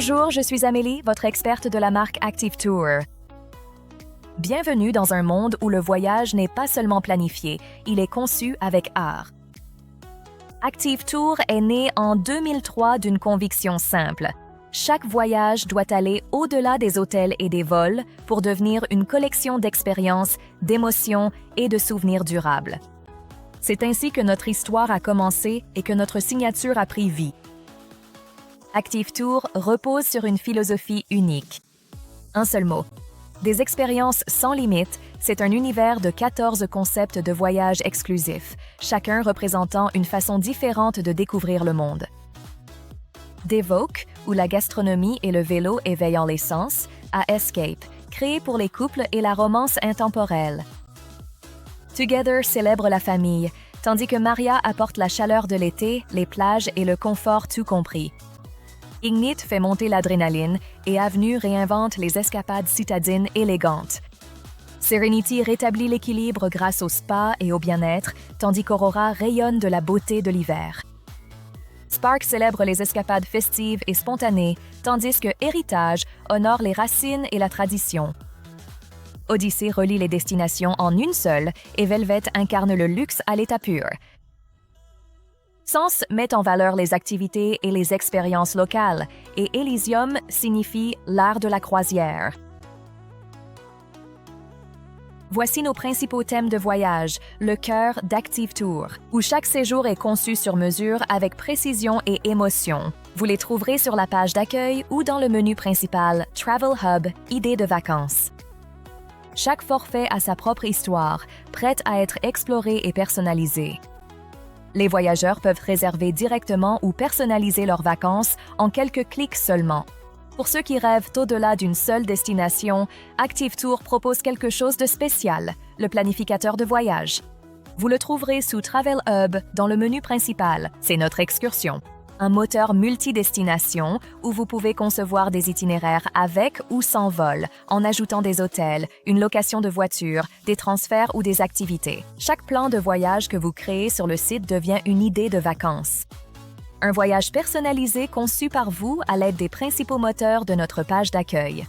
Bonjour, je suis Amélie, votre experte de la marque Active Tour. Bienvenue dans un monde où le voyage n'est pas seulement planifié, il est conçu avec art. Active Tour est né en 2003 d'une conviction simple. Chaque voyage doit aller au-delà des hôtels et des vols pour devenir une collection d'expériences, d'émotions et de souvenirs durables. C'est ainsi que notre histoire a commencé et que notre signature a pris vie. Active Tour repose sur une philosophie unique. Un seul mot. Des expériences sans limite, c'est un univers de 14 concepts de voyage exclusifs, chacun représentant une façon différente de découvrir le monde. D'Evoque, où la gastronomie et le vélo éveillant les sens, à Escape, créé pour les couples et la romance intemporelle. Together célèbre la famille, tandis que Maria apporte la chaleur de l'été, les plages et le confort tout compris. Ignite fait monter l'adrénaline et Avenue réinvente les escapades citadines élégantes. Serenity rétablit l'équilibre grâce au spa et au bien-être, tandis qu'Aurora rayonne de la beauté de l'hiver. Spark célèbre les escapades festives et spontanées, tandis que Héritage honore les racines et la tradition. Odyssée relie les destinations en une seule et Velvet incarne le luxe à l'état pur. Sens met en valeur les activités et les expériences locales et Elysium signifie l'art de la croisière. Voici nos principaux thèmes de voyage, le cœur d'Active Tour, où chaque séjour est conçu sur mesure avec précision et émotion. Vous les trouverez sur la page d'accueil ou dans le menu principal Travel Hub, idées de vacances. Chaque forfait a sa propre histoire, prête à être explorée et personnalisée. Les voyageurs peuvent réserver directement ou personnaliser leurs vacances en quelques clics seulement. Pour ceux qui rêvent au-delà d'une seule destination, Active Tour propose quelque chose de spécial, le planificateur de voyage. Vous le trouverez sous Travel Hub dans le menu principal, c'est notre excursion. Un moteur multidestination où vous pouvez concevoir des itinéraires avec ou sans vol, en ajoutant des hôtels, une location de voiture, des transferts ou des activités. Chaque plan de voyage que vous créez sur le site devient une idée de vacances. Un voyage personnalisé conçu par vous à l'aide des principaux moteurs de notre page d'accueil.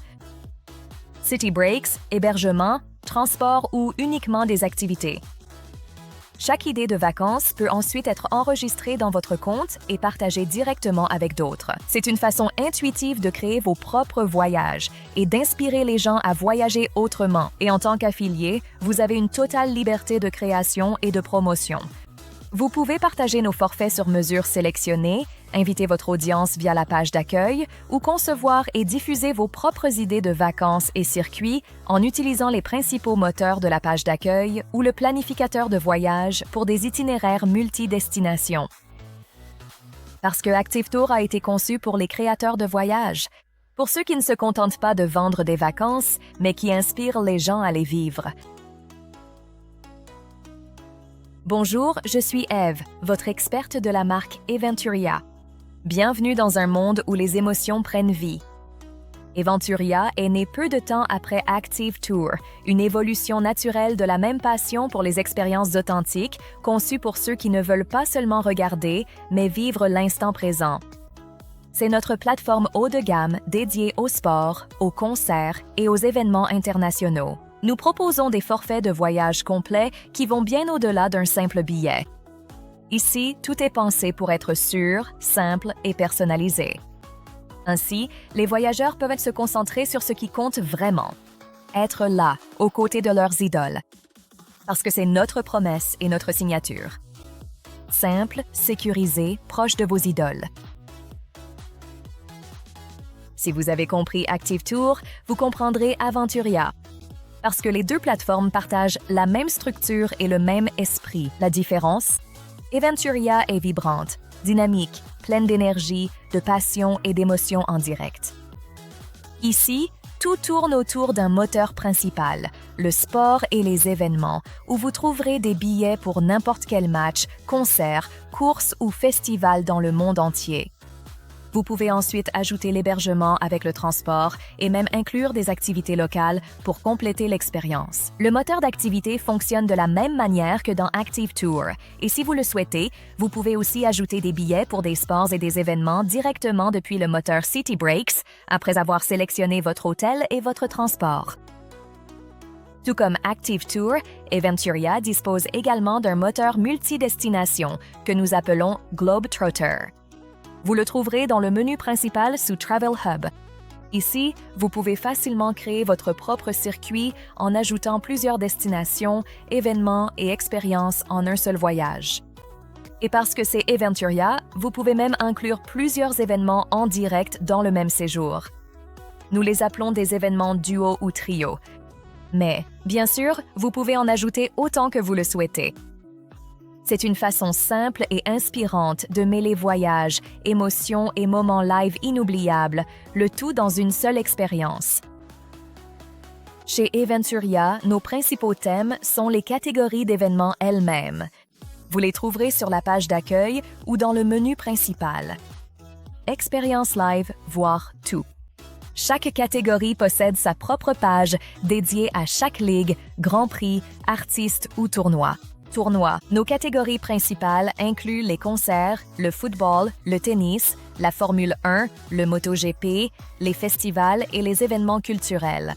City breaks, hébergement, transport ou uniquement des activités. Chaque idée de vacances peut ensuite être enregistrée dans votre compte et partagée directement avec d'autres. C'est une façon intuitive de créer vos propres voyages et d'inspirer les gens à voyager autrement. Et en tant qu'affilié, vous avez une totale liberté de création et de promotion. Vous pouvez partager nos forfaits sur mesure sélectionnés, inviter votre audience via la page d'accueil ou concevoir et diffuser vos propres idées de vacances et circuits en utilisant les principaux moteurs de la page d'accueil ou le planificateur de voyage pour des itinéraires multidestinations. Parce que Active Tour a été conçu pour les créateurs de voyages, pour ceux qui ne se contentent pas de vendre des vacances, mais qui inspirent les gens à les vivre. Bonjour, je suis Eve, votre experte de la marque Eventuria. Bienvenue dans un monde où les émotions prennent vie. Eventuria est né peu de temps après Active Tour, une évolution naturelle de la même passion pour les expériences authentiques, conçue pour ceux qui ne veulent pas seulement regarder, mais vivre l'instant présent. C'est notre plateforme haut de gamme dédiée au sport, aux concerts et aux événements internationaux. Nous proposons des forfaits de voyage complets qui vont bien au-delà d'un simple billet. Ici, tout est pensé pour être sûr, simple et personnalisé. Ainsi, les voyageurs peuvent se concentrer sur ce qui compte vraiment. Être là, aux côtés de leurs idoles. Parce que c'est notre promesse et notre signature. Simple, sécurisé, proche de vos idoles. Si vous avez compris Active Tour, vous comprendrez Aventuria. Parce que les deux plateformes partagent la même structure et le même esprit. La différence? Eventuria est vibrante, dynamique, pleine d'énergie, de passion et d'émotion en direct. Ici, tout tourne autour d'un moteur principal, le sport et les événements, où vous trouverez des billets pour n'importe quel match, concert, course ou festival dans le monde entier. Vous pouvez ensuite ajouter l'hébergement avec le transport et même inclure des activités locales pour compléter l'expérience. Le moteur d'activité fonctionne de la même manière que dans Active Tour et si vous le souhaitez, vous pouvez aussi ajouter des billets pour des sports et des événements directement depuis le moteur City Breaks après avoir sélectionné votre hôtel et votre transport. Tout comme Active Tour, Eventuria dispose également d'un moteur multidestination que nous appelons Globetrotter. Vous le trouverez dans le menu principal sous Travel Hub. Ici, vous pouvez facilement créer votre propre circuit en ajoutant plusieurs destinations, événements et expériences en un seul voyage. Et parce que c'est Eventuria, vous pouvez même inclure plusieurs événements en direct dans le même séjour. Nous les appelons des événements duo ou trio. Mais, bien sûr, vous pouvez en ajouter autant que vous le souhaitez. C'est une façon simple et inspirante de mêler voyages, émotions et moments live inoubliables, le tout dans une seule expérience. Chez Eventuria, nos principaux thèmes sont les catégories d'événements elles-mêmes. Vous les trouverez sur la page d'accueil ou dans le menu principal. Expérience live, voire tout. Chaque catégorie possède sa propre page dédiée à chaque ligue, grand prix, artiste ou tournoi. Nos catégories principales incluent les concerts, le football, le tennis, la Formule 1, le MotoGP, les festivals et les événements culturels.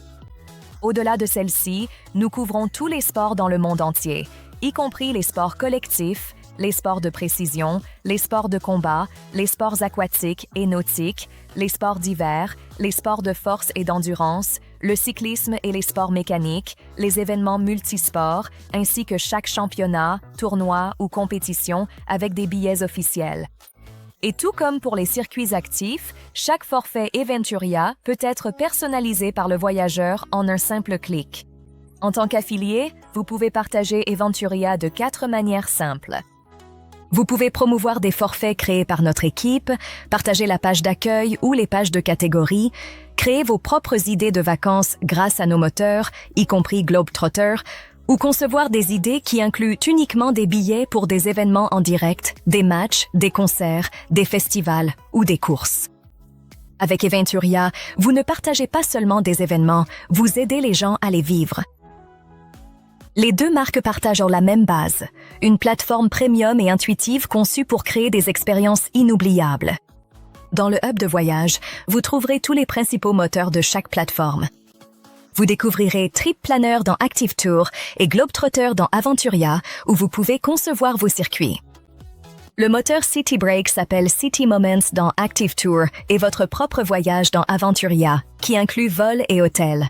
Au-delà de celles-ci, nous couvrons tous les sports dans le monde entier, y compris les sports collectifs, les sports de précision, les sports de combat, les sports aquatiques et nautiques, les sports d'hiver, les sports de force et d'endurance, le cyclisme et les sports mécaniques, les événements multisports, ainsi que chaque championnat, tournoi ou compétition avec des billets officiels. Et tout comme pour les circuits actifs, chaque forfait Eventuria peut être personnalisé par le voyageur en un simple clic. En tant qu'affilié, vous pouvez partager Eventuria de 4 manières simples. Vous pouvez promouvoir des forfaits créés par notre équipe, partager la page d'accueil ou les pages de catégorie, créer vos propres idées de vacances grâce à nos moteurs, y compris Globetrotter, ou concevoir des idées qui incluent uniquement des billets pour des événements en direct, des matchs, des concerts, des festivals ou des courses. Avec Eventuria, vous ne partagez pas seulement des événements, vous aidez les gens à les vivre. Les deux marques partagent la même base, une plateforme premium et intuitive conçue pour créer des expériences inoubliables. Dans le hub de voyage, vous trouverez tous les principaux moteurs de chaque plateforme. Vous découvrirez Trip Planner dans Active Tour et Globetrotter dans Aventuria, où vous pouvez concevoir vos circuits. Le moteur City Break s'appelle City Moments dans Active Tour et votre propre voyage dans Aventuria, qui inclut vol et hôtel.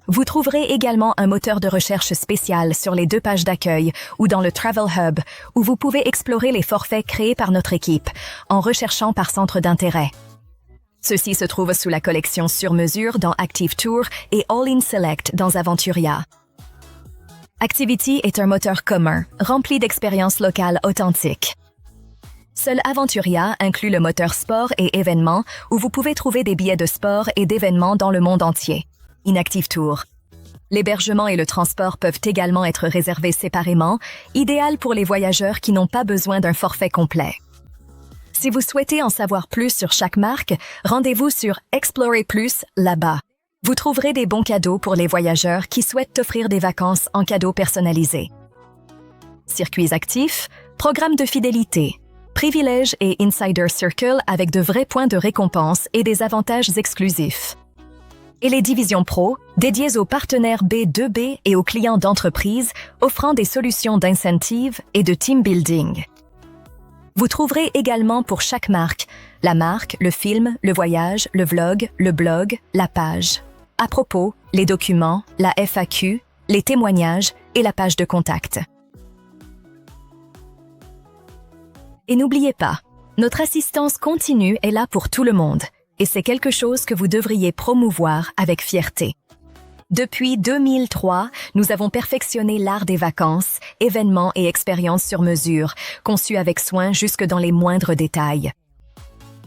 Vous trouverez également un moteur de recherche spécial sur les 2 pages d'accueil ou dans le Travel Hub, où vous pouvez explorer les forfaits créés par notre équipe, en recherchant par centre d'intérêt. Ceux-ci se trouvent sous la collection sur mesure dans Active Tour et All in Select dans Aventuria. Activity est un moteur commun, rempli d'expériences locales authentiques. Seul Aventuria inclut le moteur sport et événements, où vous pouvez trouver des billets de sport et d'événements dans le monde entier. Inactive Tour. L'hébergement et le transport peuvent également être réservés séparément, idéal pour les voyageurs qui n'ont pas besoin d'un forfait complet. Si vous souhaitez en savoir plus sur chaque marque, rendez-vous sur Explorer Plus là-bas. Vous trouverez des bons cadeaux pour les voyageurs qui souhaitent offrir des vacances en cadeaux personnalisés. Circuits actifs, programmes de fidélité, privilèges et Insider Circle avec de vrais points de récompense et des avantages exclusifs. Et les divisions pro, dédiées aux partenaires B2B et aux clients d'entreprise, offrant des solutions d'incentive et de team building. Vous trouverez également pour chaque marque, la marque, le film, le voyage, le vlog, le blog, la page. À propos, les documents, la FAQ, les témoignages et la page de contact. Et n'oubliez pas, notre assistance continue est là pour tout le monde. Et c'est quelque chose que vous devriez promouvoir avec fierté. Depuis 2003, nous avons perfectionné l'art des vacances, événements et expériences sur mesure, conçus avec soin jusque dans les moindres détails.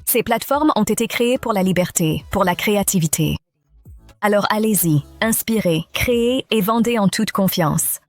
Ces plateformes ont été créées pour la liberté, pour la créativité. Alors allez-y, inspirez, créez et vendez en toute confiance.